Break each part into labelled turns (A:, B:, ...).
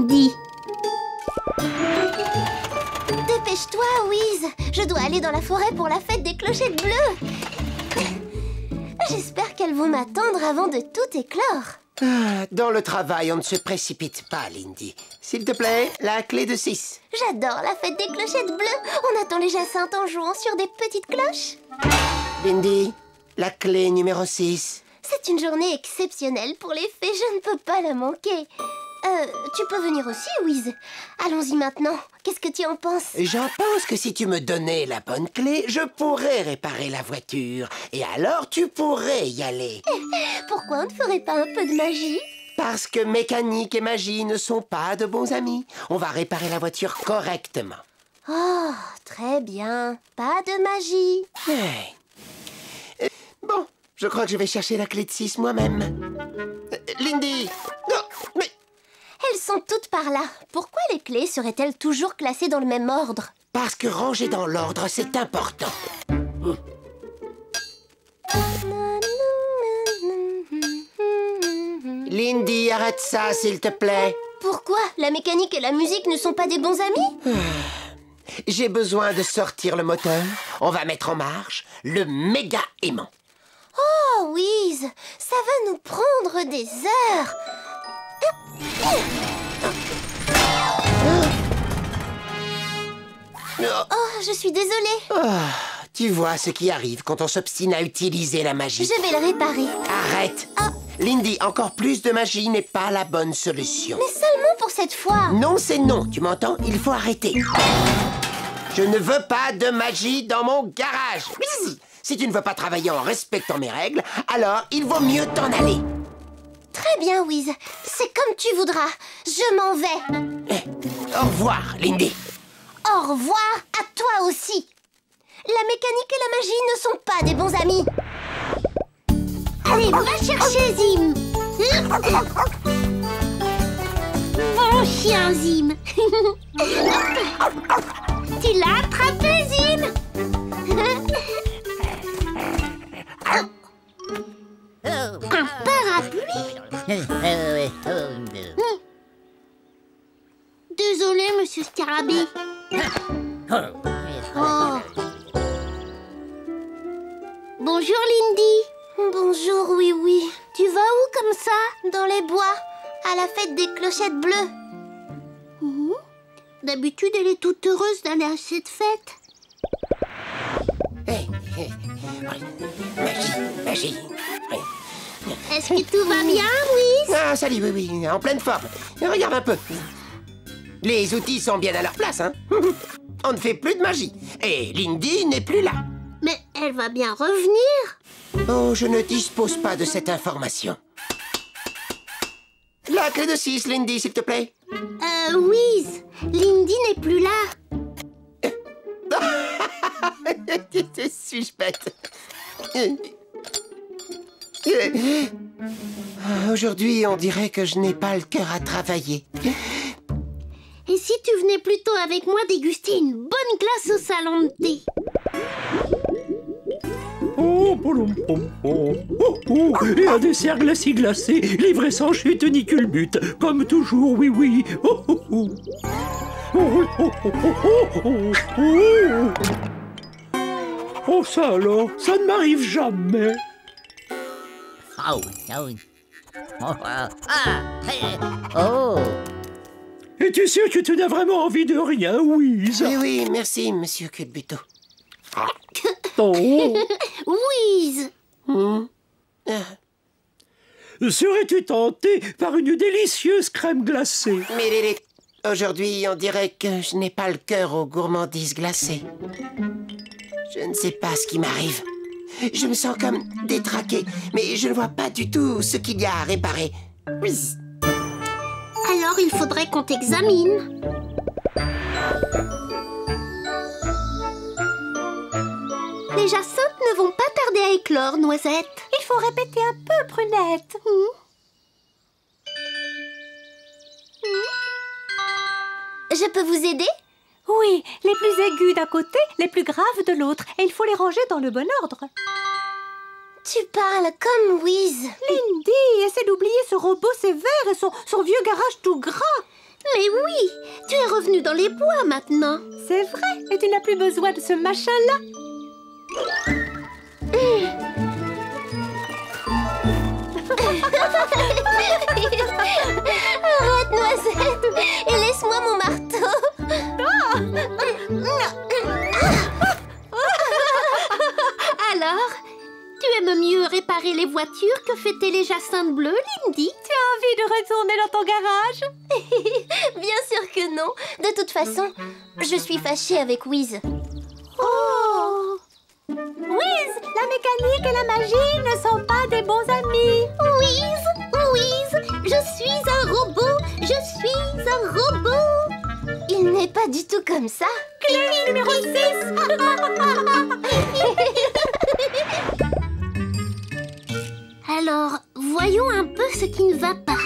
A: Lindy.
B: Dépêche-toi, Wiz. Je dois aller dans la forêt pour la fête des clochettes bleues. J'espère qu'elles vont m'attendre avant de tout éclore.
C: Dans le travail, on ne se précipite pas, Lindy. S'il te plaît, la clé de 6.
B: J'adore la fête des clochettes bleues. On attend les jacinthes en jouant sur des petites cloches.
C: Lindy, la clé numéro 6.
B: C'est une journée exceptionnelle pour les fées. Je ne peux pas la manquer. Tu peux venir aussi, Wiz. Allons-y maintenant. Qu'est-ce que tu en penses?
C: J'en pense que si tu me donnais la bonne clé, je pourrais réparer la voiture. Et alors, tu pourrais y aller.
B: Pourquoi on ne ferait pas un peu de magie?
C: Parce que mécanique et magie ne sont pas de bons amis. On va réparer la voiture correctement.
B: Oh, très bien. Pas de magie.
C: Hey. Bon, je crois que je vais chercher la clé de 6 moi-même. Lindy! Non, mais...
B: Elles sont toutes par là. Pourquoi les clés seraient-elles toujours classées dans le même ordre?
C: Parce que ranger dans l'ordre, c'est important. Lindy, arrête ça, s'il te plaît.
B: Pourquoi? La mécanique et la musique ne sont pas des bons amis?
C: J'ai besoin de sortir le moteur. On va mettre en marche le méga aimant.
B: Oh, Wiz, ça va nous prendre des heures. Oh, je suis désolée.
C: Oh, tu vois ce qui arrive quand on s'obstine à utiliser la magie.
B: Je vais le réparer.
C: Arrête. Lindy, encore plus de magie n'est pas la bonne solution.
B: Mais seulement pour cette fois.
C: Non, c'est non, tu m'entends? Il faut arrêter. Je ne veux pas de magie dans mon garage. Si tu ne veux pas travailler en respectant mes règles, alors il vaut mieux t'en aller.
B: Très bien, Wiz. C'est comme tu voudras. Je m'en vais.
C: Au revoir, Lindy.
B: Au revoir à toi aussi. La mécanique et la magie ne sont pas des bons amis. Allez, va chercher Zim. Bon chien, Zim. Tu l'as attrapé, Zim. Un parapluie. Désolé, monsieur Scarabée. Oh. Bonjour, Lindy. Bonjour, oui. Tu vas où comme ça? Dans les bois, à la fête des clochettes bleues. D'habitude, elle est toute heureuse d'aller à cette fête.
C: Magie.
B: Est-ce que tout va bien, Wiz?
C: Ah, salut, oui, en pleine forme. Regarde un peu. Les outils sont bien à leur place, hein. On ne fait plus de magie. Et Lindy n'est plus là.
B: Mais elle va bien revenir.
C: Oh, je ne dispose pas de cette information. La clé de 6, Lindy, s'il te plaît.
B: Wiz, Lindy n'est plus là.
C: Suis-je bête? Aujourd'hui, on dirait que je n'ai pas le cœur à travailler.
B: Et si tu venais plutôt avec moi déguster une bonne glace au salon de thé?
D: Et un dessert glacé, livré sans chute ni culbute, comme toujours, oui. Oh, ça alors, ça ne m'arrive jamais. Es-tu sûr que tu n'as vraiment envie de rien, Wiz?
C: Oui, merci, monsieur Culbuto.
D: Oh.
B: Wiz!
D: Serais-tu tenté par une délicieuse crème glacée?
C: Mais aujourd'hui, on dirait que je n'ai pas le cœur aux gourmandises glacées. Je ne sais pas ce qui m'arrive. Je me sens comme détraqué, mais je ne vois pas du tout ce qu'il y a à réparer.
B: Wiz! Alors il faudrait qu'on t'examine. Les jacinthes ne vont pas tarder à éclore, Noisette.
A: Il faut répéter un peu, Prunette.
B: Je peux vous aider?
A: Oui, les plus aigus d'un côté, les plus graves de l'autre. Et il faut les ranger dans le bon ordre.
B: Tu parles comme Wiz.
A: Lindy, essaie d'oublier ce robot sévère et son vieux garage tout gras.
B: Mais oui, tu es revenu dans les bois maintenant.
A: C'est vrai, et tu n'as plus besoin de ce machin-là.
B: Arrête, Noisette, et laisse-moi mon marteau. Alors, tu aimes mieux réparer les voitures que fêter les jacinthes bleus, Lindy?
A: Tu as envie de retourner dans ton garage?
B: Bien sûr que non. De toute façon, je suis fâchée avec Wiz.
A: Oh! Wiz, la mécanique et la magie ne sont pas des bons amis.
B: Wiz, je suis un robot, Il n'est pas du tout comme ça.
A: Clé numéro 6.
B: Alors, voyons un peu ce qui ne va pas.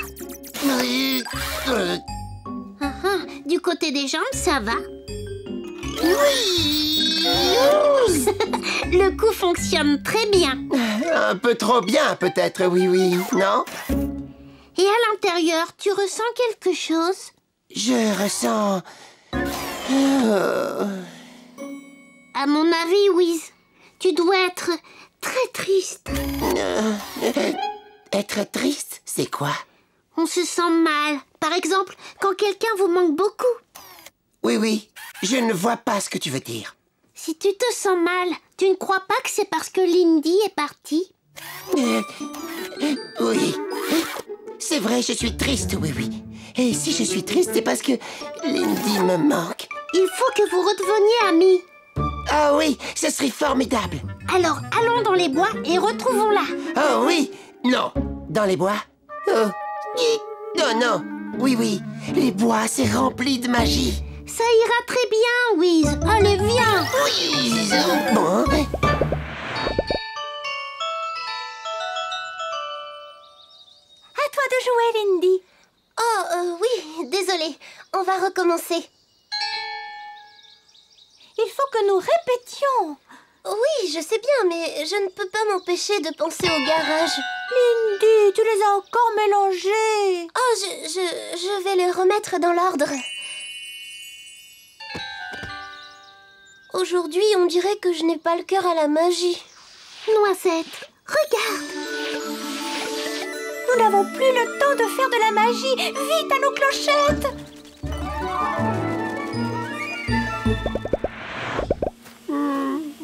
B: Du côté des jambes, ça va. Le coup fonctionne très bien.
C: Un peu trop bien, peut-être, oui, non?
B: Et à l'intérieur, tu ressens quelque chose?
C: Je ressens...
B: À mon avis, Wiz, tu dois être très triste.
C: Être triste, c'est quoi?
B: On se sent mal. Par exemple, quand quelqu'un vous manque beaucoup.
C: Oui, je ne vois pas ce que tu veux dire.
B: Si tu te sens mal, tu ne crois pas que c'est parce que Lindy est partie?
C: Oui. C'est vrai, je suis triste, oui. Et si je suis triste, c'est parce que Lindy me manque.
B: Il faut que vous redeveniez amis.
C: Ah oui, ce serait formidable.
B: Alors, allons dans les bois et retrouvons-la.
C: Oh oui, non. Dans les bois? Oh, non. Oui, les bois, c'est rempli de magie.
B: Ça ira très bien, Wiz. Allez, viens.
C: Oui, bon.
A: À toi de jouer, Lindy.
B: Oh, oui, désolée. On va recommencer.
A: Il faut que nous répétions.
B: Oui, je sais bien, mais je ne peux pas m'empêcher de penser au garage.
A: Lindy, tu les as encore mélangés.
B: Oh, je vais les remettre dans l'ordre. Aujourd'hui, on dirait que je n'ai pas le cœur à la magie. Noisette, regarde.
A: Nous n'avons plus le temps de faire de la magie. Vite à nos clochettes.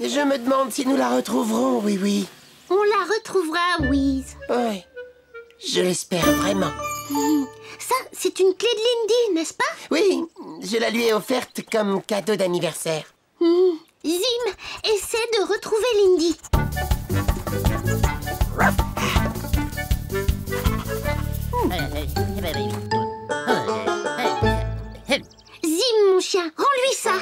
C: Je me demande si nous la retrouverons, oui.
B: On la retrouvera, Wiz.
C: Oui, je l'espère vraiment.
B: Ça, c'est une clé de Lindy, n'est-ce pas?
C: Oui, je la lui ai offerte comme cadeau d'anniversaire.
B: Zim, essaie de retrouver Lindy. Zim, mon chien, rends-lui ça.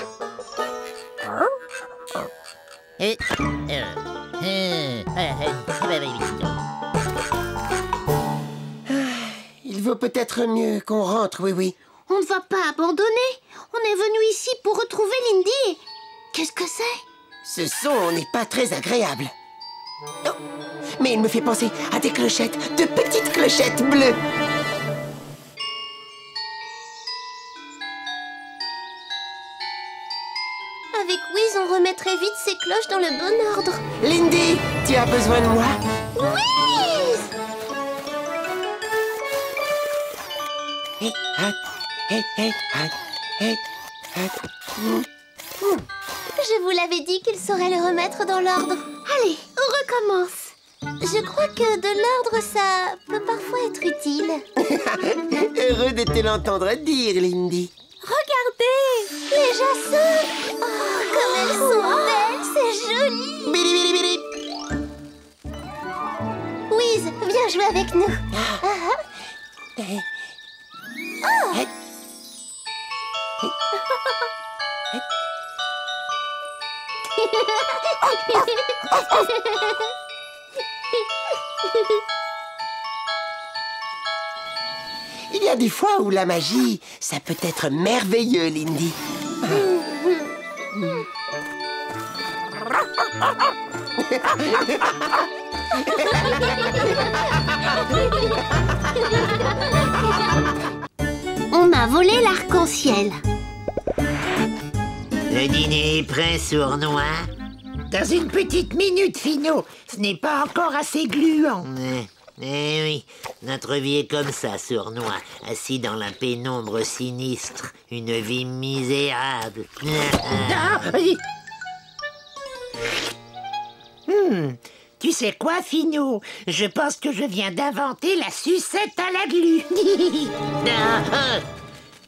C: Il vaut peut-être mieux qu'on rentre, oui.
B: On ne va pas abandonner. On est venu ici pour retrouver Lindy. Qu'est-ce que c'est?
C: Ce son n'est pas très agréable. Oh, mais il me fait penser à des clochettes, de petites clochettes bleues.
B: Avec Wiz, on remettrait vite ces cloches dans le bon ordre.
C: Lindy, tu as besoin de moi?
B: Wiz! Je vous l'avais dit qu'il saurait le remettre dans l'ordre. Allez, on recommence. Je crois que de l'ordre, ça peut parfois être utile.
C: Heureux de te l'entendre dire, Lindy.
A: Regardez.
B: Les jacinthes! Oh, comme elles sont belles, c'est joli!
C: Bili, bili, bili.
B: Wiz, viens jouer avec nous.
C: Il y a des fois où la magie, ça peut être merveilleux, Lindy.
B: On m'a volé l'arc-en-ciel.
E: Le dîner est prêt, sournois?
F: Dans une petite minute, Finot. Ce n'est pas encore assez gluant.
E: Eh oui, notre vie est comme ça, sournois, assis dans la pénombre sinistre, une vie misérable.
F: Tu sais quoi, Finot? Je pense que je viens d'inventer la sucette à la glu.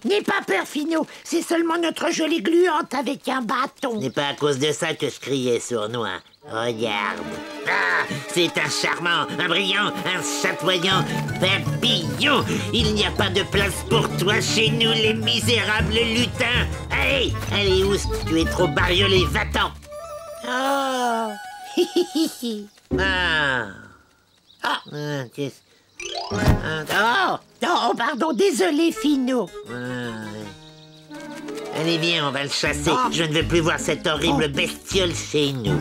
F: N'aie pas peur, Finot. C'est seulement notre jolie gluante avec un bâton.
E: Ce n'est pas à cause de ça que je criais, sournois. Regarde. Ah, c'est un charmant, un brillant, un chatoyant papillon. Il n'y a pas de place pour toi chez nous, les misérables lutins. Allez, allez, Ous, tu es trop bariolé, va-t'en.
F: Oh. Oh, pardon, désolé, Finot.
E: Allez, viens, on va le chasser. Je ne veux plus voir cette horrible bestiole chez nous.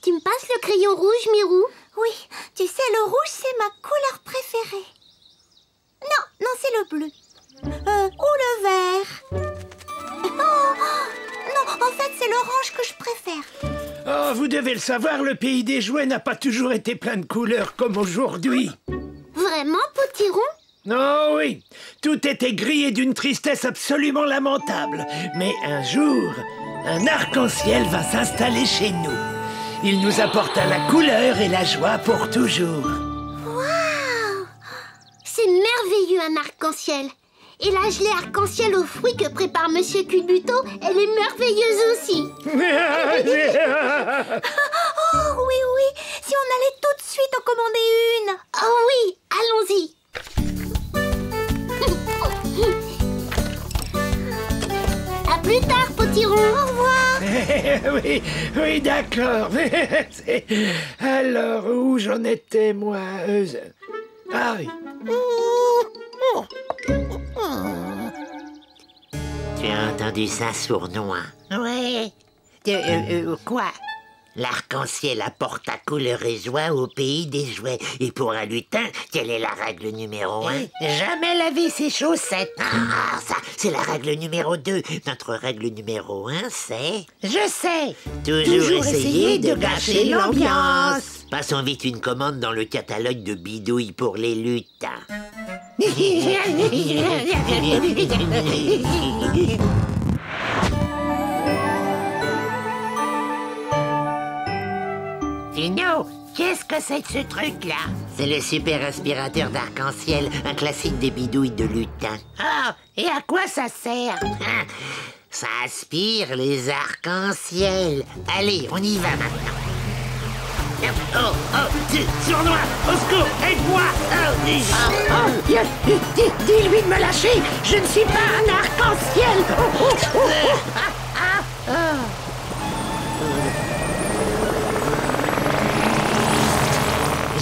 B: Tu me passes le crayon rouge, Mirou?
A: Oui, tu sais, le rouge, c'est ma couleur préférée. Non, c'est le bleu. Ou le vert. Non, en fait, c'est l'orange que je préfère.
D: Oh, vous devez le savoir, le pays des jouets n'a pas toujours été plein de couleurs comme aujourd'hui.
B: Vraiment, Potiron?
D: Oh oui, tout était gris et d'une tristesse absolument lamentable. Mais un jour, un arc-en-ciel va s'installer chez nous. Il nous apporta la couleur et la joie pour toujours.
B: Waouh! C'est merveilleux, un arc-en-ciel. Et la gelée arc-en-ciel aux fruits que prépare Monsieur Culbuto, elle est merveilleuse aussi.
A: Oh oui, si on allait tout de suite en commander une.
B: Oh oui, allons-y. À plus tard, Potiron. Au revoir.
D: Oui, d'accord. Alors, où j'en étais, moi? Ah oui.
E: Tu as entendu ça, sournois?
F: Ouais. Quoi?
E: L'arc-en-ciel apporte ta couleur et joie au pays des jouets. Et pour un lutin, quelle est la règle numéro 1?
F: Jamais laver ses chaussettes.
E: Ah, ça, c'est la règle numéro 2. Notre règle numéro 1, c'est...
F: Je sais.
E: Toujours essayer de
F: gâcher l'ambiance.
E: Passons vite une commande dans le catalogue de bidouilles pour les lutins.
F: Finot, qu'est-ce que c'est que ce truc-là?
E: C'est le super aspirateur d'arc-en-ciel, un classique des bidouilles de lutin.
F: Ah, et à quoi ça sert?
E: Ça aspire les arcs-en-ciel. Allez, on y va maintenant.
F: Sournois, au secours, aide-moi! Dis-lui de me lâcher, je ne suis pas un arc-en-ciel!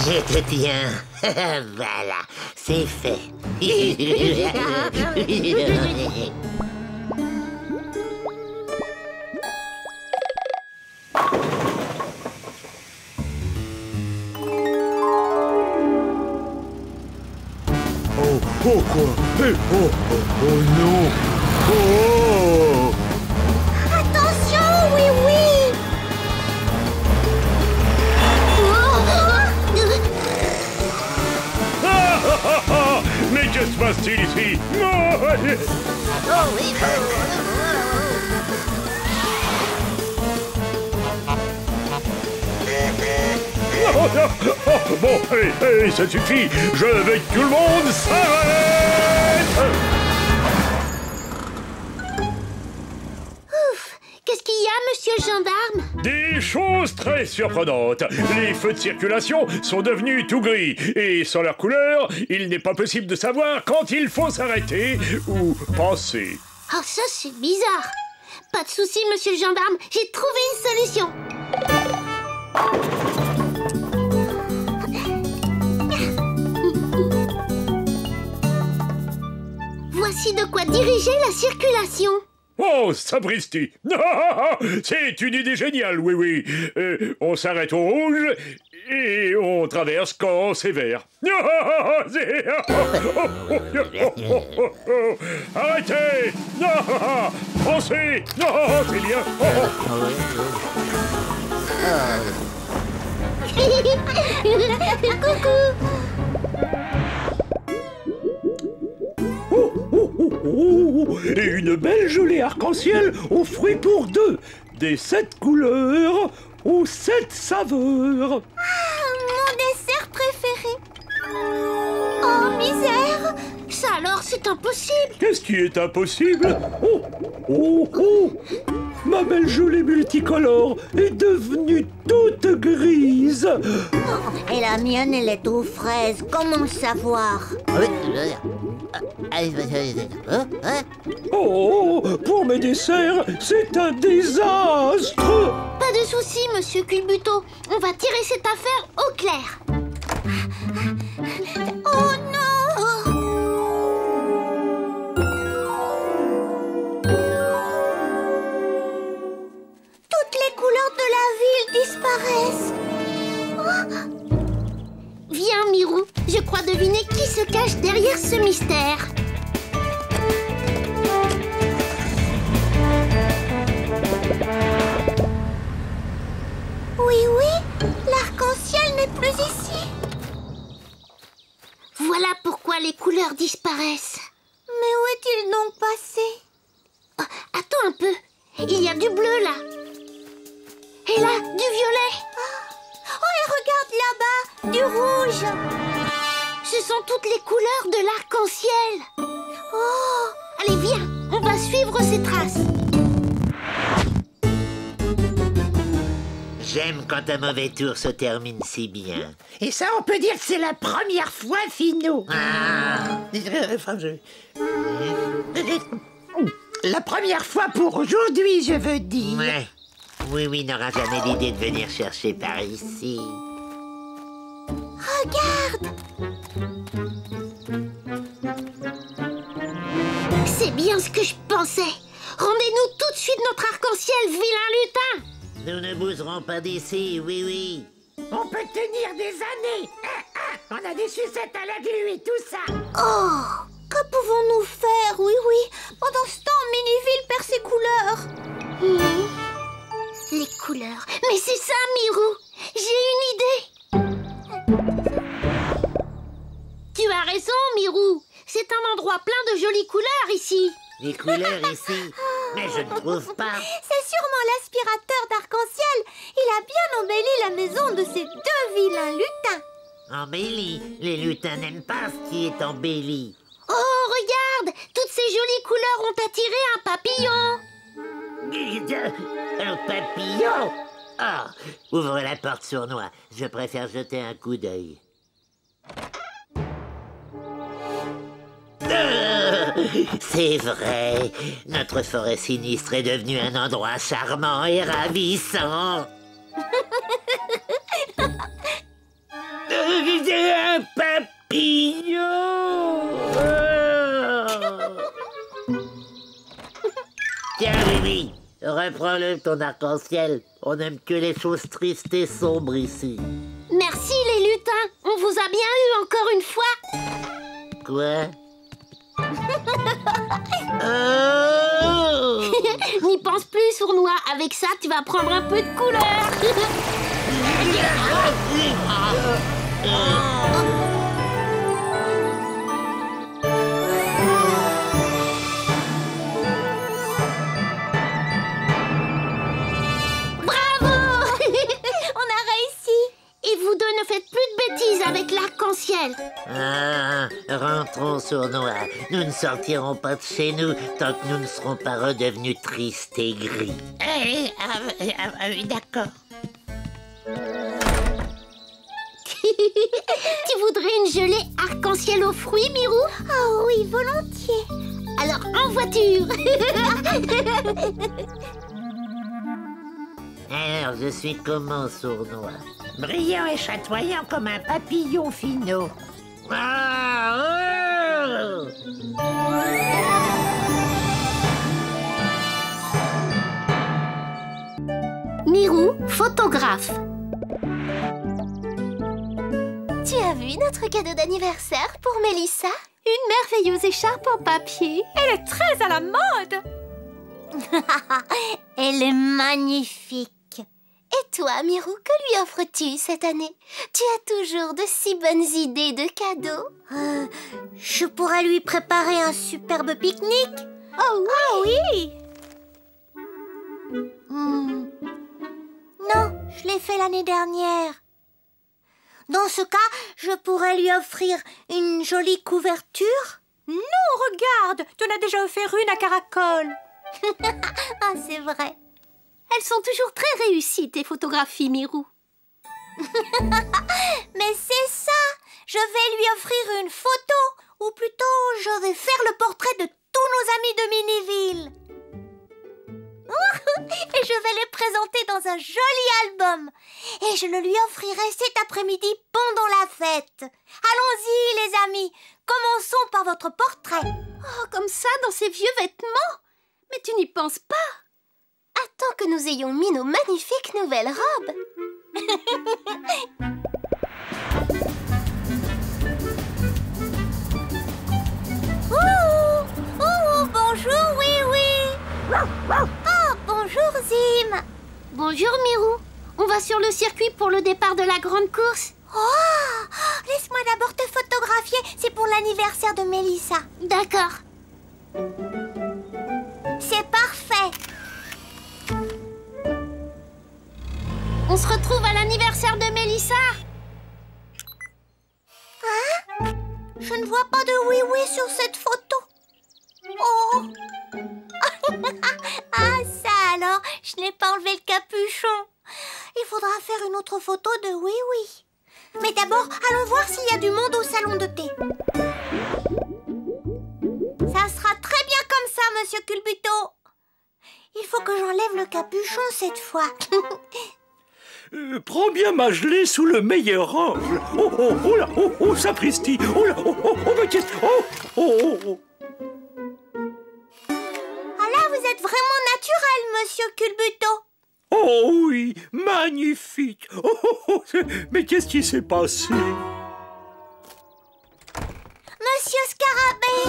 E: Je te tiens. Voilà, c'est fait.
D: Oh quoi? Oh non! Oh!
B: Attention, oui.
D: Mais que se passe-t-il ici? Bon, allez, ça suffit. Je veux que tout le monde s'arrête.
B: Ouf, qu'est-ce qu'il y a, monsieur le gendarme?
D: Des choses très surprenantes. Les feux de circulation sont devenus tout gris. Et sans leur couleur, il n'est pas possible de savoir quand il faut s'arrêter ou passer.
B: Oh, ça, c'est bizarre. Pas de souci, monsieur le gendarme. J'ai trouvé une solution. Voici de quoi diriger la circulation.
G: Oh, sapristi! C'est une idée géniale, oui. On s'arrête au rouge et on traverse quand c'est vert. Arrêtez! Pensez! C'est bien!
B: Coucou.
G: Et une belle gelée arc-en-ciel aux fruits pour deux. Des 7 couleurs aux 7 saveurs.
A: Mon dessert préféré. Oh, misère!
B: Ça alors, c'est impossible.
G: Qu'est-ce qui est impossible? Oh! Ma belle gelée multicolore est devenue toute grise.
A: Et la mienne, elle est aux fraises. Comment le savoir?
G: Oh, pour mes desserts, c'est un désastre.
B: Pas de souci, monsieur Culbuto. On va tirer cette affaire au clair.
A: Oh non! Toutes les couleurs de la ville disparaissent.
B: Viens, Mirou. Je crois deviner qui se cache derrière ce mystère.
A: Oui, l'arc-en-ciel n'est plus ici.
B: Voilà pourquoi les couleurs disparaissent.
A: Mais où est-il donc passé?
B: Attends un peu. Il y a du bleu là. Et là, du violet.
A: Oh, et regarde là-bas, du rouge.
B: Ce sont toutes les couleurs de l'arc-en-ciel.
A: Oh,
B: Allez, viens. On va suivre ces traces.
E: J'aime quand un mauvais tour se termine si bien.
F: Et ça, on peut dire que c'est la première fois, Finot. La première fois pour aujourd'hui, je veux dire.
E: Ouais. Oui, n'aura jamais l'idée de venir chercher par ici.
A: regarde.
B: C'est bien ce que je pensais. Rendez-nous tout de suite notre arc-en-ciel, vilain lutin.
E: Nous ne bougerons pas d'ici, oui.
F: On peut tenir des années. On a des sucettes à la glu et tout ça.
A: Oh, que pouvons-nous faire? Oui. Pendant ce temps, Miniville perd ses couleurs.
B: Les couleurs. Mais c'est ça, Mirou. J'ai une idée. Tu as raison, Mirou. C'est un endroit plein de jolies couleurs ici.
E: Les couleurs ici. Mais je ne trouve pas.
A: C'est sûrement l'aspirateur d'arc-en-ciel. Il a bien embelli la maison de ces deux vilains lutins.
E: Embelli. Les lutins n'aiment pas ce qui est embelli.
B: Oh, regarde. Toutes ces jolies couleurs ont attiré un papillon.
E: Un papillon. Ah, ouvre la porte sournois. Je préfère jeter un coup d'œil. C'est vrai, notre forêt sinistre est devenue un endroit charmant et ravissant. Un papillon. Tiens, Mimi, reprends-le ton arc-en-ciel. On n'aime que les choses tristes et sombres ici.
B: Merci, les lutins. On vous a bien eu encore une fois.
E: Quoi? Oh!
B: N'y pense plus, sournois. Avec ça, tu vas prendre un peu de couleur. Bravo!
A: On a réussi.
B: Et vous deux ne faites plus de bêtises avec l'arc-en-ciel.
E: Ah, rentrons, sournois. Nous ne sortirons pas de chez nous tant que nous ne serons pas redevenus tristes et gris.
F: D'accord.
B: Tu voudrais une gelée arc-en-ciel aux fruits, Mirou?
A: Oh oui, volontiers.
B: Alors, en voiture.
E: Alors, je suis comment, sournois?
F: Brillant et chatoyant comme un papillon, Finot.
E: Ah, oh!
B: Mirou, photographe. Tu as vu notre cadeau d'anniversaire pour Mélissa? Une merveilleuse écharpe en papier.
A: Elle est très à la mode. Elle est magnifique.
B: Et toi, Mirou, que lui offres-tu cette année? Tu as toujours de si bonnes idées de cadeaux.
A: Je pourrais lui préparer un superbe pique-nique.
B: Oh oui!
A: Non, je l'ai fait l'année dernière. Dans ce cas, je pourrais lui offrir une jolie couverture. Non, regarde, tu en as déjà offert une à Caracol.
B: Ah, c'est vrai. Elles sont toujours très réussies, tes photographies, Mirou.
A: Mais c'est ça. Je vais lui offrir une photo. Ou plutôt, je vais faire le portrait de tous nos amis de Miniville. Et je vais les présenter dans un joli album. Et je le lui offrirai cet après-midi pendant la fête. Allons-y, les amis. Commençons par votre portrait.
B: Oh, comme ça, dans ces vieux vêtements? Mais tu n'y penses pas. Attends que nous ayons mis nos magnifiques nouvelles robes.
A: Bonjour, oui. Oh, bonjour, Zim.
B: Bonjour, Mirou. On va sur le circuit pour le départ de la grande course.
A: Oh, laisse-moi d'abord te photographier. C'est pour l'anniversaire de Mélissa.
B: D'accord.
A: C'est parfait.
B: On se retrouve à l'anniversaire de Mélissa.
A: Hein? Je ne vois pas de oui-oui sur cette photo. Oh. Ah, ça alors, je n'ai pas enlevé le capuchon. Il faudra faire une autre photo de oui-oui. Mais d'abord, allons voir s'il y a du monde au salon de thé. Ça sera très bien comme ça, monsieur Culbuto. Il faut que j'enlève le capuchon cette fois.
G: Prends bien ma gelée sous le meilleur angle. Oh là, oh, sapristi. Oh là, ma question. Oh.
A: Ah là, vous êtes vraiment naturel, monsieur Culbuto.
G: Oh oui, magnifique. Oh, mais qu'est-ce qui s'est passé?
A: Monsieur Scarabée,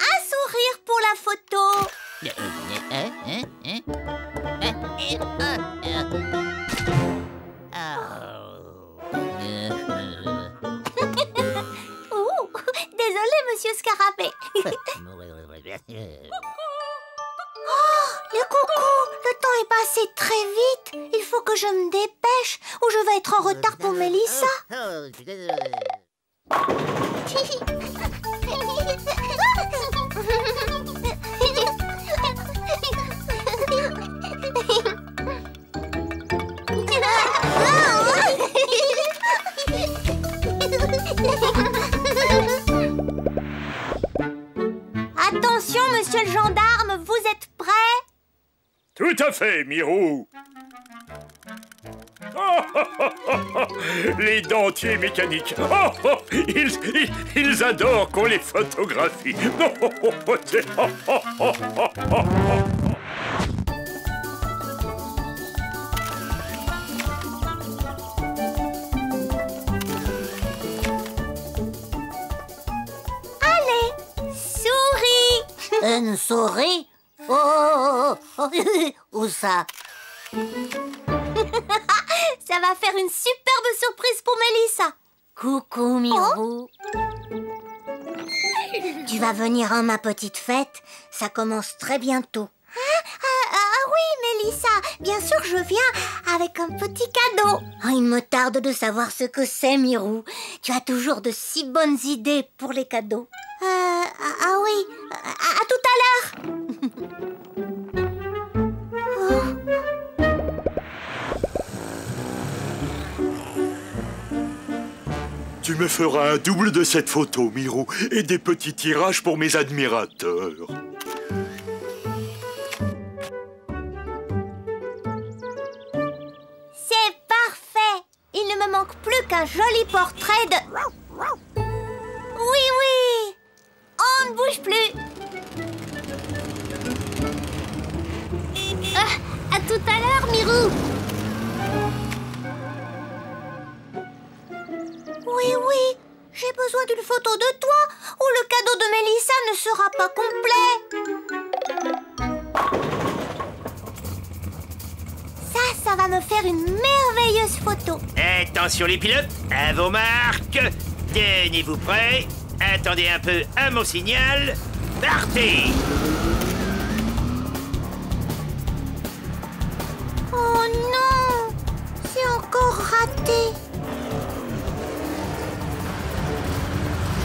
A: un sourire pour la photo. Ouh, désolé, monsieur Scarabée. Oh, le coucou, le temps est passé très vite. Il faut que je me dépêche ou je vais être en retard pour Mélissa. Attention, monsieur le gendarme, vous êtes prêt?
G: Tout à fait, Mirou. Les dentiers mécaniques. Ils adorent qu'on les photographie.
A: Allez, souris.
H: Une souris? Oh. Où ça?
A: Ça va faire une superbe surprise pour Mélissa.
H: Coucou, Mirou. Tu vas venir à ma petite fête? Ça commence très bientôt.
A: Ah oui, Mélissa, bien sûr je viens avec un petit cadeau.
H: Oh, il me tarde de savoir ce que c'est, Mirou. Tu as toujours de si bonnes idées pour les cadeaux.
A: Ah oui, à tout à l'heure.
G: Tu me feras un double de cette photo, Mirou, et des petits tirages pour mes admirateurs.
A: C'est parfait. Il ne me manque plus qu'un joli portrait de... Oui, on ne bouge plus.
B: À tout à l'heure, Mirou.
A: photo de toi, ou le cadeau de Mélissa ne sera pas complet. Ça va me faire une merveilleuse photo.
I: Attention les pilotes, à vos marques. Tenez-vous prêts. Attendez un peu à mon signal. Partez!
A: Oh non! C'est encore raté.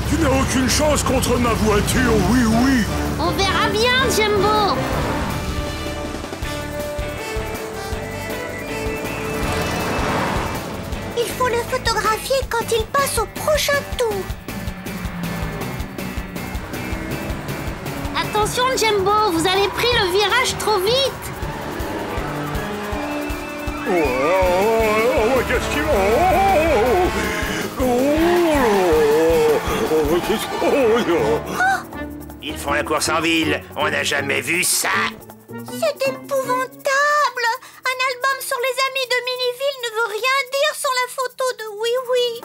G: Tu n'as aucune chance contre ma voiture, oui, oui.
B: On verra bien, Jumbo.
A: Il faut le photographier quand il passe au prochain tour.
B: Attention, Jumbo, vous avez pris le virage trop vite.
G: Qu'est-ce qu'il
I: Ils font la course en ville. On n'a jamais vu ça.
A: C'est épouvantable. Un album sur les amis de Miniville ne veut rien dire sans la photo de Oui Oui.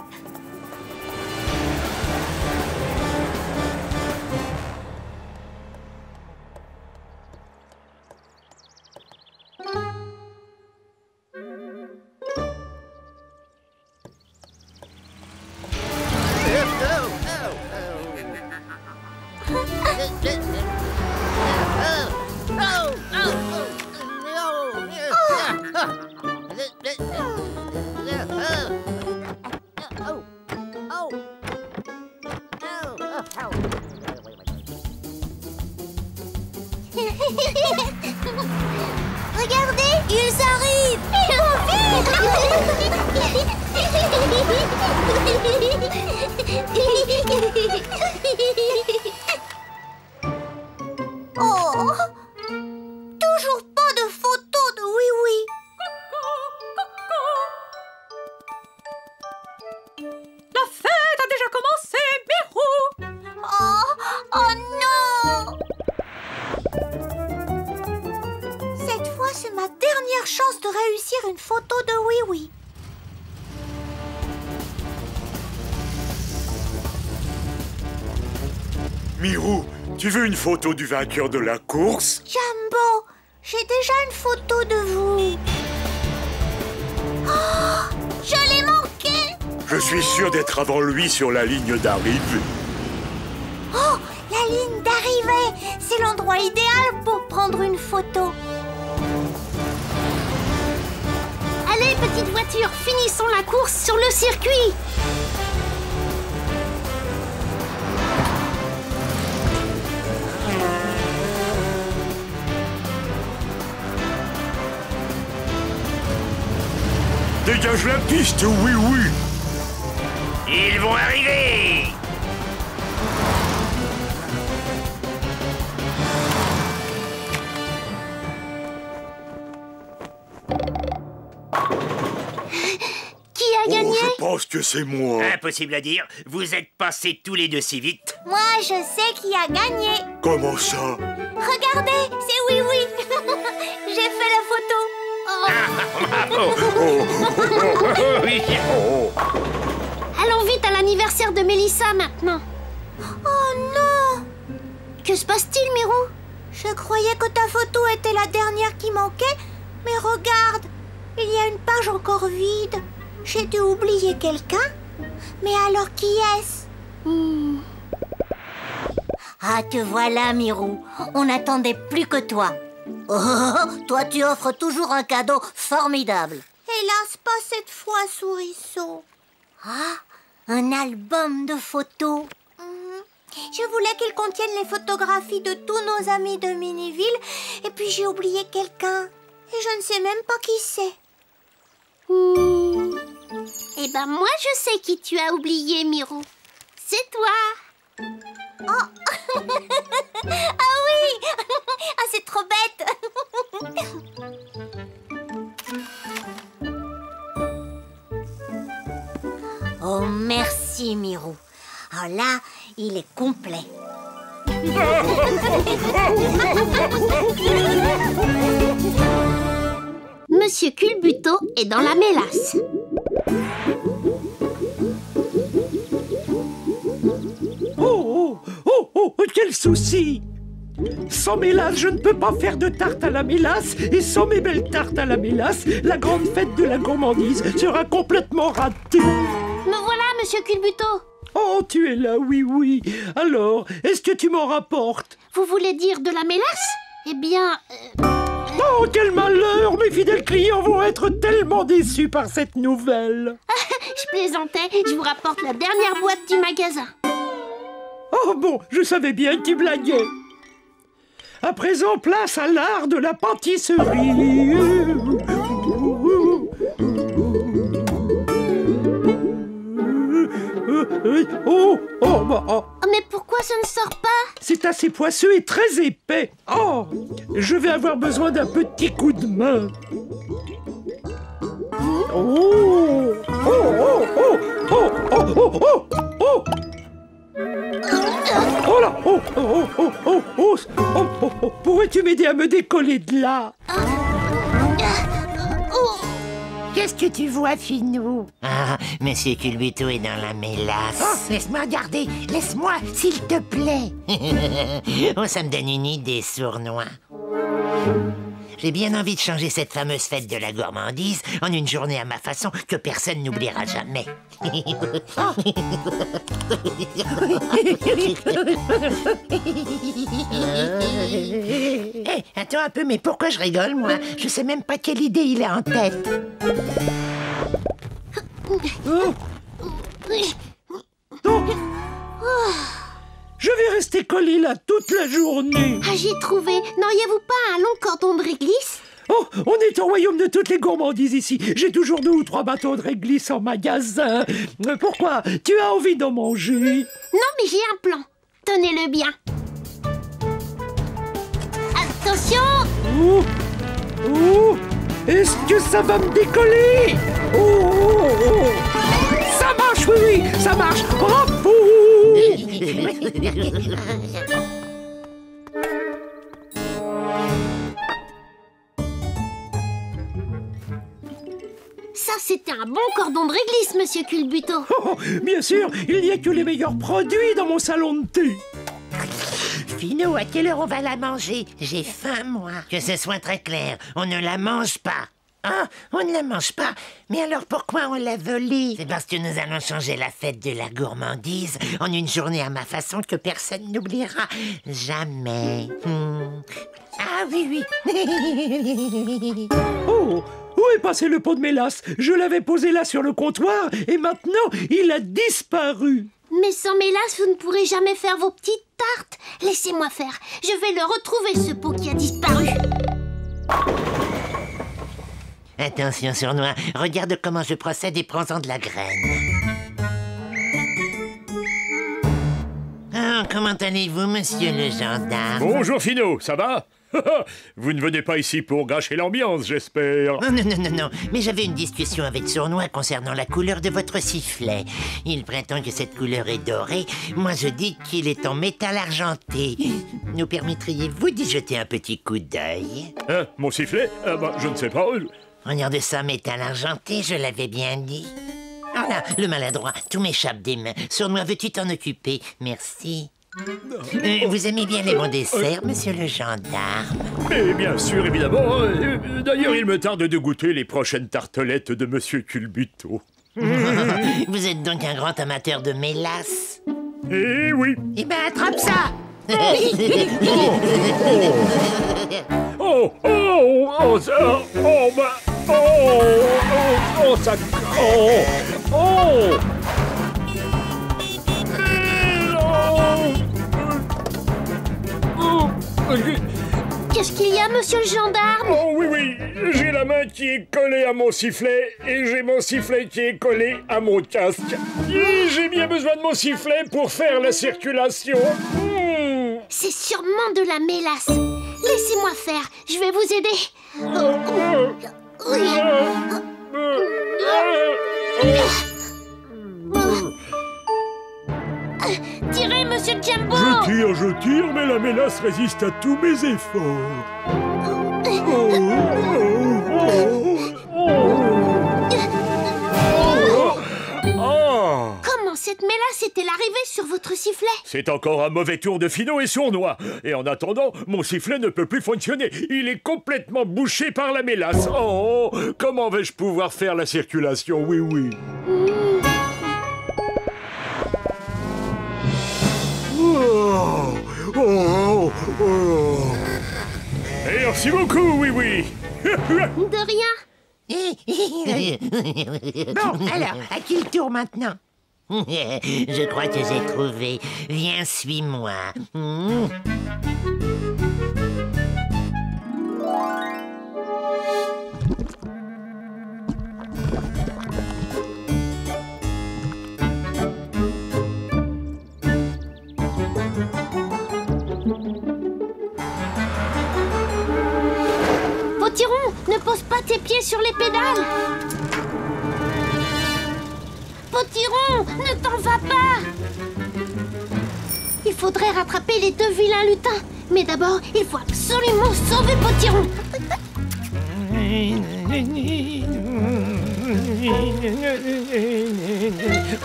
A: Regardez, ils arrivent. Oh, toujours pas de photo de Oui Oui.
J: La fête a déjà commencé, Mirou.
A: Oh non. Cette fois, c'est ma dernière chance de réussir une photo de Oui Oui.
G: Mirou, tu veux une photo du vainqueur de la course?
A: Jumbo, j'ai déjà une photo de vous. Oh, je l'ai manqué.
G: Je suis sûr d'être avant lui sur la ligne d'arrivée.
A: Oh, la ligne d'arrivée, c'est l'endroit idéal pour prendre une photo.
B: Allez, petite voiture, finissons la course sur le circuit.
G: Dégage la piste, oui, oui.
I: Ils vont arriver.
B: Qui a gagné?
G: Je pense que c'est moi.
I: Impossible à dire. Vous êtes passés tous les deux si vite.
A: Moi, je sais qui a gagné.
G: Comment ça?
A: Regardez, c'est Oui Oui. J'ai fait la photo.
B: Allons vite à l'anniversaire de Mélissa maintenant.
A: Oh non.
B: Que se passe-t-il, Mirou?
A: Je croyais que ta photo était la dernière qui manquait, mais regarde, il y a une page encore vide. J'ai dû oublier quelqu'un. Mais alors qui est-ce? Ah, te voilà, Mirou. On n'attendait plus que toi. Oh, toi, tu offres toujours un cadeau formidable. Hélas, pas cette fois, Souriceau. Ah, un album de photos. Je voulais qu'il contienne les photographies de tous nos amis de Miniville, et puis j'ai oublié quelqu'un. Et je ne sais même pas qui c'est.
B: Eh ben moi je sais qui tu as oublié, Mirou. C'est toi.
A: Oh. Ah oui. Ah, c'est trop bête. Oh, merci, Mirou. Oh là, il est complet.
B: Monsieur Culbuto est dans la mélasse.
G: souci. Sans mélasse, je ne peux pas faire de tarte à la mélasse. Et sans mes belles tartes à la mélasse, la grande fête de la gourmandise sera complètement ratée.
B: Me voilà, monsieur Culbuto.
G: Oh, tu es là, oui, oui. Alors, est-ce que tu m'en rapportes?
B: Vous voulez dire de la mélasse? Eh bien...
G: Oh, quel malheur! Mes fidèles clients vont être tellement déçus par cette nouvelle.
B: Je plaisantais, je vous rapporte la dernière boîte du magasin.
G: Oh bon, je savais bien que tu blaguais. À présent, place à l'art de la pâtisserie.
B: Mais pourquoi ça ne sort pas?
G: C'est assez poisseux et très épais. Oh, je vais avoir besoin d'un petit coup de main. Oh, oh, oh, oh, oh, oh, oh, oh, oh. Oh là, oh, oh, oh, oh, oh, oh, oh, oh, oh. Pourrais-tu m'aider à me décoller de là?
F: Qu'est-ce que tu vois, Finou?
E: Ah, Monsieur Culbuto est dans la mélasse.
F: Oh, laisse-moi regarder, laisse-moi, s'il te plaît.
E: Oh, ça me donne une idée, Sournois. J'ai bien envie de changer cette fameuse fête de la gourmandise en une journée à ma façon que personne n'oubliera jamais.
F: Hé, attends un peu, mais pourquoi je rigole, moi? Je sais même pas quelle idée il a en tête.
G: Je vais rester collé là toute la journée.
B: Ah, j'ai trouvé. N'auriez-vous pas un long cordon de réglisse?
G: Oh, on est au royaume de toutes les gourmandises ici. J'ai toujours 2 ou 3 bâtons de réglisse en magasin. Pourquoi? Tu as envie d'en manger?
B: Non, mais j'ai un plan. Tenez-le bien. Attention!
G: Oh, oh, est-ce que ça va me décoller? Oh, oh, oh. Ça marche, oui, oui, ça marche. Bravo!
B: Ça, c'était un bon cordon de réglisse, monsieur Culbuto.
G: Oh, bien sûr, il n'y a que les meilleurs produits dans mon salon de thé.
F: Finou, à quelle heure on va la manger? J'ai faim, moi.
E: Que ce soit très clair, on ne la mange pas.
F: Ah, on ne la mange pas. Mais alors pourquoi on l'a volée?
E: C'est parce que nous allons changer la fête de la gourmandise en une journée à ma façon que personne n'oubliera jamais.
F: Ah oui, oui.
G: Oh, où est passé le pot de mélasse? Je l'avais posé là sur le comptoir et maintenant il a disparu.
B: Mais sans mélasse, vous ne pourrez jamais faire vos petites tartes. Laissez-moi faire. Je vais le retrouver, ce pot qui a disparu.
E: Attention, Sournois, regarde comment je procède et prends-en de la graine. Ah, comment allez-vous, monsieur le gendarme?
G: Bonjour, Finot, ça va? Vous ne venez pas ici pour gâcher l'ambiance, j'espère.
E: Oh, non, mais j'avais une discussion avec Sournois concernant la couleur de votre sifflet. Il prétend que cette couleur est dorée. Moi, je dis qu'il est en métal argenté. Nous permettriez-vous d'y jeter un petit coup d'œil?
G: Hein, mon sifflet? Je ne sais pas.
E: Regarde ça, métal argenté, je l'avais bien dit. Oh là, le maladroit, tout m'échappe des mains. Sournois, veux-tu t'en occuper? Merci. Vous aimez bien les bons desserts, monsieur le gendarme?
G: Mais bien sûr, évidemment. D'ailleurs, il me tarde de goûter les prochaines tartelettes de monsieur Culbuto.
E: Vous êtes donc un grand amateur de mélasse?
G: Eh oui.
F: Eh ben, attrape ça!
B: Qu'est-ce qu'il y a, monsieur le gendarme?
G: Oh oui, j'ai la main qui est collée à mon sifflet et j'ai mon sifflet qui est collé à mon casque. Et j'ai bien besoin de mon sifflet pour faire la circulation.
B: C'est sûrement de la mélasse. Laissez-moi faire, je vais vous aider. Tirez, monsieur Jumbo!
G: Je tire, mais la mélasse résiste à tous mes efforts.
B: Comment cette mélasse c'était l'arrivée sur votre sifflet.
G: C'est encore un mauvais tour de Finot et sournois. Et en attendant, mon sifflet ne peut plus fonctionner. Il est complètement bouché par la mélasse. Oh, comment vais-je pouvoir faire la circulation? Oui, oui. Oh, oh, oh. Merci beaucoup, oui, oui.
B: De rien.
F: Bon, alors, à qui le tour maintenant?
E: Je crois que j'ai trouvé. Viens, suis-moi.
B: Potiron, ne pose pas tes pieds sur les pédales. Potiron, ne t'en va pas. Il faudrait rattraper les deux vilains lutins. Mais d'abord, il faut absolument sauver Potiron.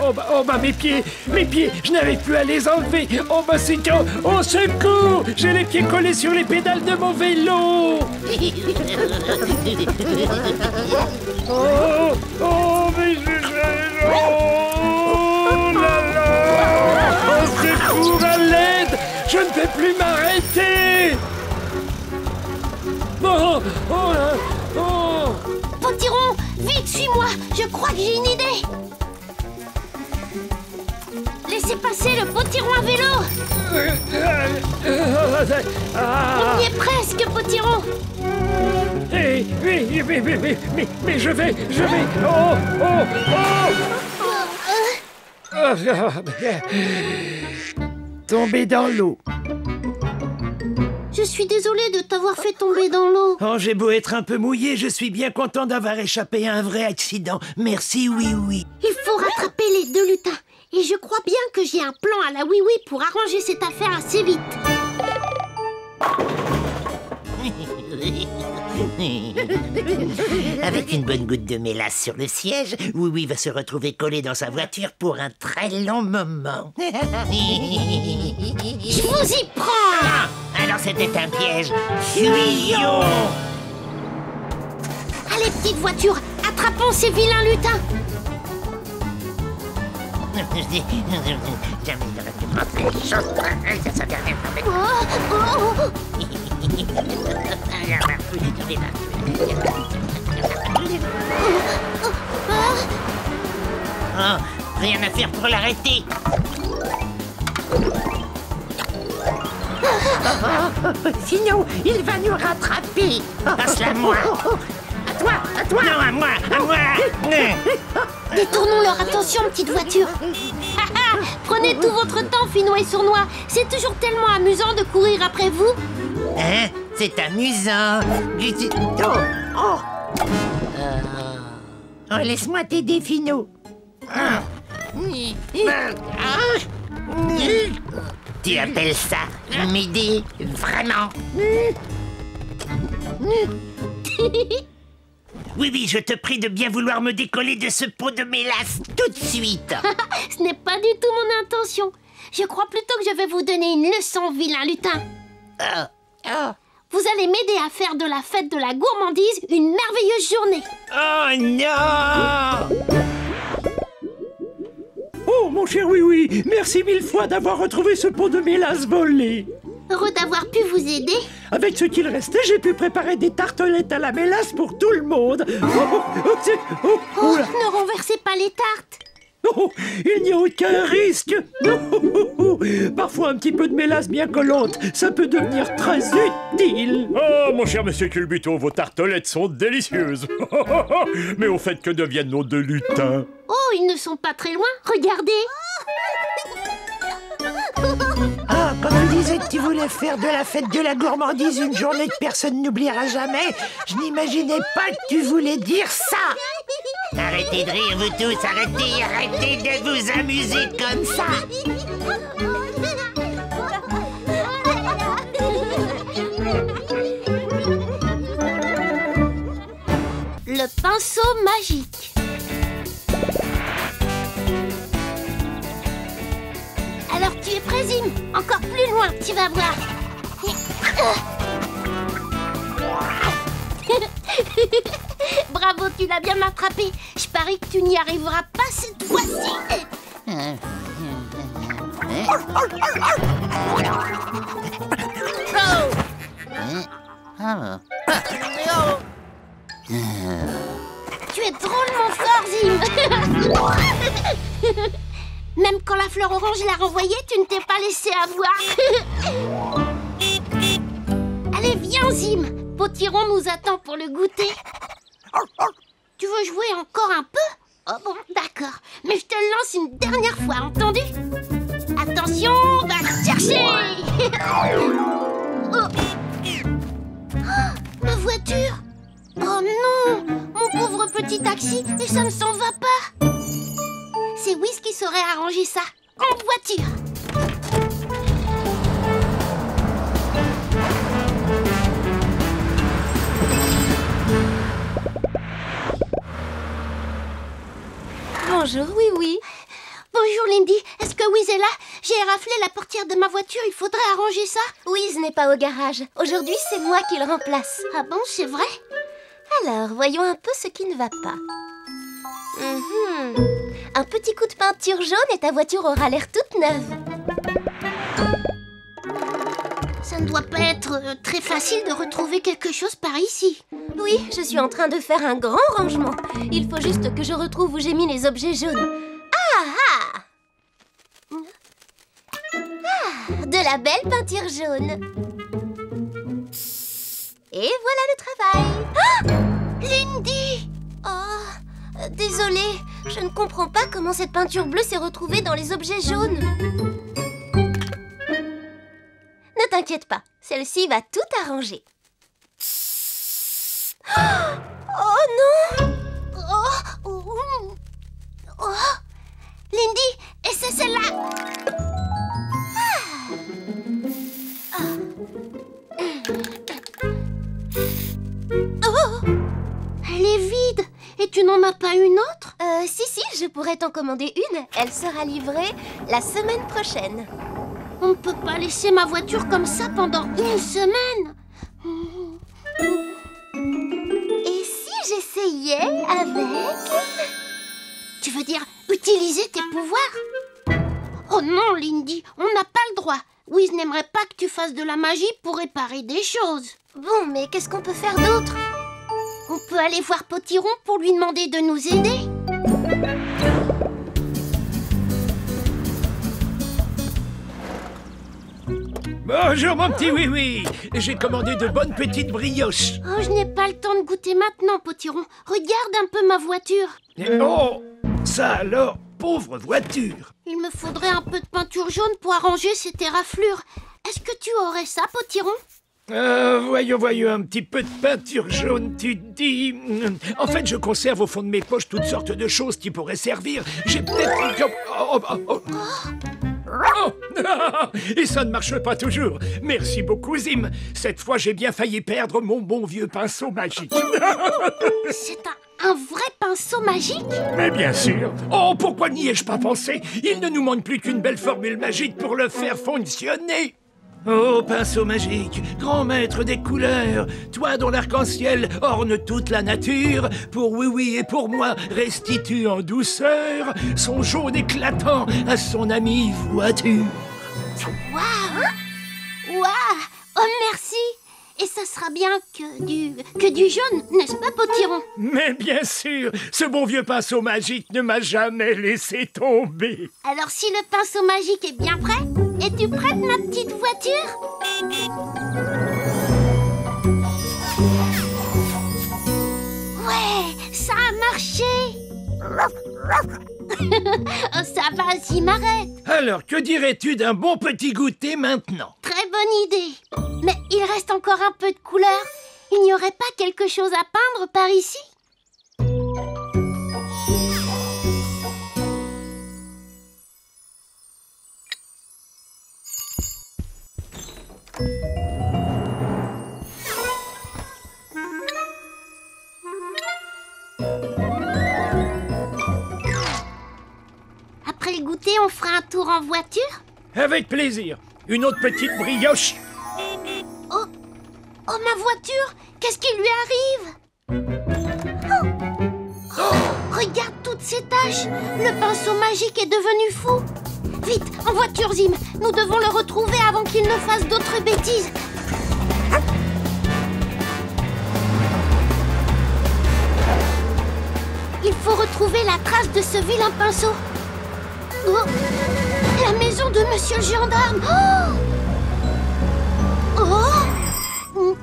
D: Oh bah mes pieds, je n'arrive plus à les enlever. Oh bah c'est chaud, au secours, j'ai les pieds collés sur les pédales de mon vélo. Oh mais oh là là, au secours, à l'aide, je ne peux plus m'arrêter. Oh.
B: Potiron, vite, suis-moi. Je crois que j'ai une idée. Laissez passer le Potiron à vélo. On y est presque, Potiron.
D: Mais je vais. Tomber dans l'eau.
B: Je suis désolée de t'avoir fait tomber dans l'eau.
D: Oh, j'ai beau être un peu mouillé, je suis bien content d'avoir échappé à un vrai accident. Merci, oui.
B: Il faut rattraper les deux lutins. Et je crois bien que j'ai un plan à la oui-oui pour arranger cette affaire assez vite.
E: Avec une bonne goutte de mélasse sur le siège, Oui va se retrouver collé dans sa voiture pour un très long moment.
B: Je vous y prends!
E: Ah, alors c'était un piège. Fuyons!
B: Allez, petite voiture, attrapons ces vilains lutins!
E: Jamais j'aurais pu prendre les choses pareilles à sa dernière fois. Oh, rien à faire pour l'arrêter.
F: Sinon, il va nous rattraper.
E: Passe-la à moi.
F: À toi.
E: Non, à moi.
B: Détournons leur attention, petite voiture. Prenez tout votre temps, Finot et Sournois. C'est toujours tellement amusant de courir après vous.
E: Hein? C'est amusant.
F: Oh, laisse-moi t'aider, Finot.
E: Tu appelles ça m'aider? Vraiment? Oui, je te prie de bien vouloir me décoller de ce pot de mélasse tout de suite.
B: Ce n'est pas du tout mon intention. Je crois plutôt que je vais vous donner une leçon, vilain lutin. Vous allez m'aider à faire de la fête de la gourmandise une merveilleuse journée.
E: Oh non!
D: Oh, mon cher Oui, merci 1000 fois d'avoir retrouvé ce pot de mélasse volé.
B: Heureux d'avoir pu vous aider.
D: Avec ce qu'il restait, j'ai pu préparer des tartelettes à la mélasse pour tout le monde.
B: Ne renversez pas les tartes.
D: Oh, il n'y a aucun risque. Parfois, un petit peu de mélasse bien collante, ça peut devenir très utile.
G: Oh, mon cher monsieur Culbuto, vos tartelettes sont délicieuses. Mais au fait, que deviennent nos deux lutins?
B: Oh, ils ne sont pas très loin. Regardez.
F: Ah, quand tu disais que tu voulais faire de la fête de la gourmandise une journée que personne n'oubliera jamais, je n'imaginais pas que tu voulais dire ça.
E: Arrêtez de rire, vous tous, arrêtez de vous amuser comme ça.
B: Le pinceau magique. Alors tu es prêt, Zim? Encore plus loin, tu vas voir. Bravo, tu l'as bien attrapé. Je parie que tu n'y arriveras pas cette fois-ci. Tu es drôlement fort, Zim. Même quand la fleur orange l'a renvoyée, tu ne t'es pas laissé avoir. Allez, viens, Zim. Potiron nous attend pour le goûter. Tu veux jouer encore un peu? Oh bon, d'accord. Mais je te le lance une dernière fois, entendu? Attention, va le chercher. Oh. Oh, ma voiture. Oh non, mon pauvre petit taxi, et ça ne s'en va pas. C'est Wiz qui saurait arranger ça. En voiture.
K: Bonjour, oui.
B: Bonjour Lindy, est-ce que Wiz est là? J'ai raflé la portière de ma voiture, il faudrait arranger ça.
K: Wiz n'est pas au garage. Aujourd'hui, c'est moi qui le remplace.
B: Ah bon, c'est vrai?
K: Alors, voyons un peu ce qui ne va pas. Un petit coup de peinture jaune et ta voiture aura l'air toute neuve.
B: Ça ne doit pas être très facile de retrouver quelque chose par ici.
K: Oui, je suis en train de faire un grand rangement. Il faut juste que je retrouve où j'ai mis les objets jaunes. De la belle peinture jaune. Et voilà le travail.
B: Lindy!
K: Oh, désolée, je ne comprends pas comment cette peinture bleue s'est retrouvée dans les objets jaunes. Ne t'inquiète pas, celle-ci va tout arranger. Oh non!
B: Oh. Lindy, et c'est celle-là! Oh! Elle est vide! Et tu n'en as pas une autre?
K: Si, je pourrais t'en commander une. Elle sera livrée la semaine prochaine.
B: On ne peut pas laisser ma voiture comme ça pendant une semaine.
K: Et si j'essayais avec...
B: Tu veux dire utiliser tes pouvoirs? Oh non, Lindy, on n'a pas le droit. Wiz n'aimerait pas que tu fasses de la magie pour réparer des choses.
K: Bon, mais qu'est-ce qu'on peut faire d'autre?
B: On peut aller voir Potiron pour lui demander de nous aider.
D: Bonjour mon petit oui-oui. J'ai commandé de bonnes petites brioches.
B: Oh, je n'ai pas le temps de goûter maintenant, Potiron. Regarde un peu ma voiture.
D: Oh, ça alors, pauvre voiture.
B: Il me faudrait un peu de peinture jaune pour arranger cette éraflure. Est-ce que tu aurais ça, Potiron?
D: Voyons, un petit peu de peinture jaune, tu dis... En fait, je conserve au fond de mes poches toutes sortes de choses qui pourraient servir. J'ai peut-être... Oh. Et ça ne marche pas toujours. Merci beaucoup, Zim. Cette fois, j'ai bien failli perdre mon bon vieux pinceau magique.
B: C'est un vrai pinceau magique?
D: Mais bien sûr. Oh, pourquoi n'y ai-je pas pensé? Il ne nous manque plus qu'une belle formule magique pour le faire fonctionner. Oh, pinceau magique, grand maître des couleurs, toi dont l'arc-en-ciel orne toute la nature, pour oui et pour moi restitue en douceur son jaune éclatant à son amie voiture.
B: Waouh! Oh, merci! Et ça sera bien que du jaune, n'est-ce pas, Potiron?
D: Mais bien sûr, ce bon vieux pinceau magique ne m'a jamais laissé tomber.
B: Alors si le pinceau magique est bien prêt, es-tu prête, ma petite voiture? Ouais, ça a marché! Oh, ça va, s'y m'arrête.
D: Alors, que dirais-tu d'un bon petit goûter maintenant?
B: Très bonne idée. Mais il reste encore un peu de couleur. Il n'y aurait pas quelque chose à peindre par ici? Après le goûter, on fera un tour en voiture?
D: Avec plaisir. Une autre petite brioche.
B: Oh, ma voiture! Qu'est-ce qui lui arrive? Oh, regarde toutes ces taches! Le pinceau magique est devenu fou! Vite, en voiture, Zim! Nous devons le retrouver avant qu'il ne fasse d'autres bêtises! Il faut retrouver la trace de ce vilain pinceau! Oh, la maison de Monsieur le gendarme! Oh! Oh!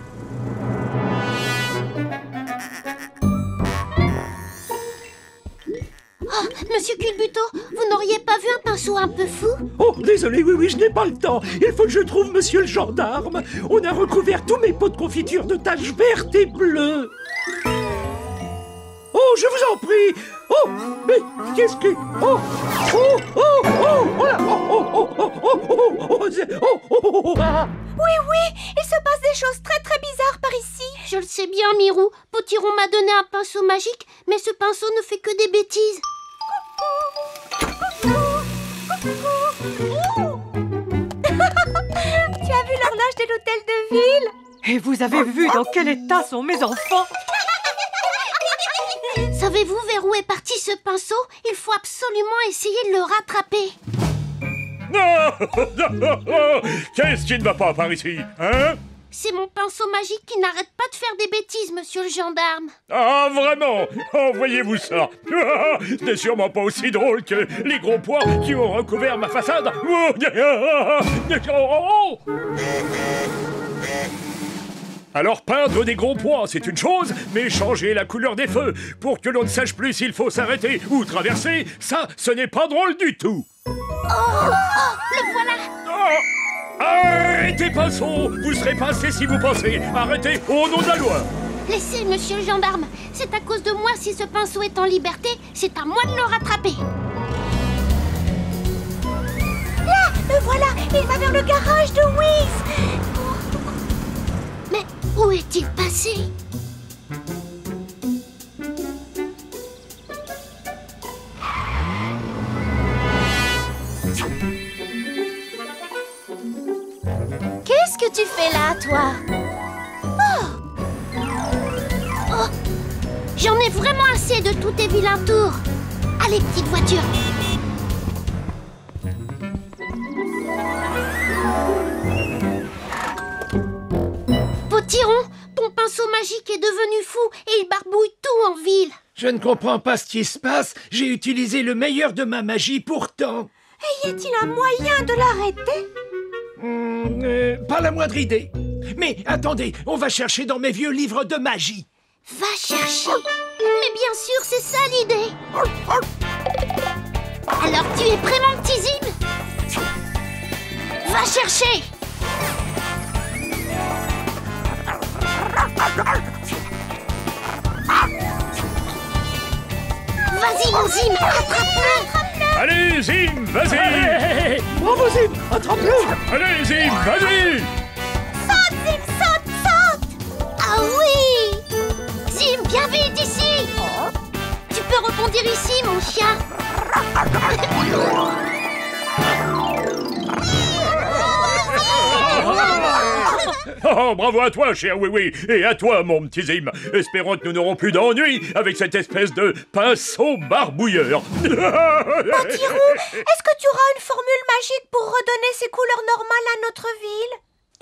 B: Oh, Monsieur Culbuto, vous n'auriez pas vu un pinceau un peu fou?
F: Oh, désolé, oui, je n'ai pas le temps. Il faut que je trouve monsieur le gendarme. On a recouvert tous mes pots de confiture de taches vertes et bleues. Oh, je vous en prie. Oh, mais qu'est-ce que... Oh là.
J: Oui, il se passe des choses très bizarres par ici.
B: Je le sais bien, Mirou. Potiron m'a donné un pinceau magique, mais ce pinceau ne fait que des bêtises.
J: Tu as vu l'horloge de l'hôtel de ville? Et vous avez vu dans quel état sont mes enfants?
B: Savez-vous vers où est parti ce pinceau? Il faut absolument essayer de le rattraper.
G: Qu'est-ce qui ne va pas par ici, hein?
B: C'est mon pinceau magique qui n'arrête pas de faire des bêtises, monsieur le gendarme.
G: Ah, vraiment? Envoyez-vous ça. Ce n'est sûrement pas aussi drôle que les gros pois qui ont recouvert ma façade. Alors peindre des gros pois, c'est une chose, mais changer la couleur des feux pour que l'on ne sache plus s'il faut s'arrêter ou traverser, ça, ce n'est pas drôle du tout.
B: Le voilà.
G: Arrêtez, pinceau! Vous serez passé si vous pensez. Arrêtez, au nom de la loi.
B: Laissez, monsieur le gendarme. C'est à cause de moi si ce pinceau est en liberté. C'est à moi de le rattraper.
J: Là, le voilà. Il va vers le garage de Whis.
B: Mais où est-il passé?
K: Qu'est-ce que tu fais là, toi?
B: Oh, j'en ai vraiment assez de tous tes vilains tours. Allez, petite voiture. Potiron, ton pinceau magique est devenu fou et il barbouille tout en ville.
D: Je ne comprends pas ce qui se passe. J'ai utilisé le meilleur de ma magie pourtant.
J: Et y a-t-il un moyen de l'arrêter?
D: Pas la moindre idée. Mais attendez, on va chercher dans mes vieux livres de magie.
B: Va chercher. Mais bien sûr, c'est ça l'idée. Alors tu es prêt, mon petit Zim? Va chercher. Vas-y, mon Zim, attrape-le.
G: Allez, Zim, vas-y.
F: Bravo, Zim, attrape-le.
G: Allez, Zim, vas-y.
J: Saute, Zim, saute, saute.
B: Ah oui. Zim, viens vite ici. Tu peux rebondir ici, mon chien.
G: Oh, bravo à toi, cher Oui-Oui, et à toi, mon petit Zim. Espérons que nous n'aurons plus d'ennuis avec cette espèce de pinceau barbouilleur.
J: Potiron, est-ce que tu auras une formule magique pour redonner ses couleurs normales à notre ville?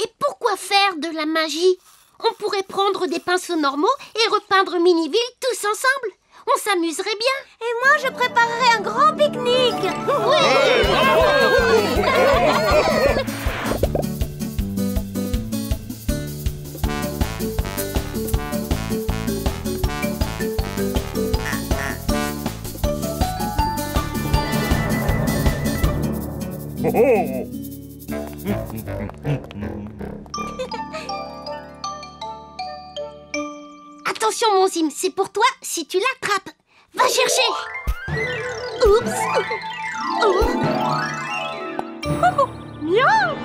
B: Et pourquoi faire de la magie? On pourrait prendre des pinceaux normaux et repeindre Miniville tous ensemble. On s'amuserait bien.
J: Et moi, je préparerais un grand pique-nique.
G: Oh.
B: Attention, mon Zim, c'est pour toi si tu l'attrapes. Va chercher. Oups.
J: Miaou.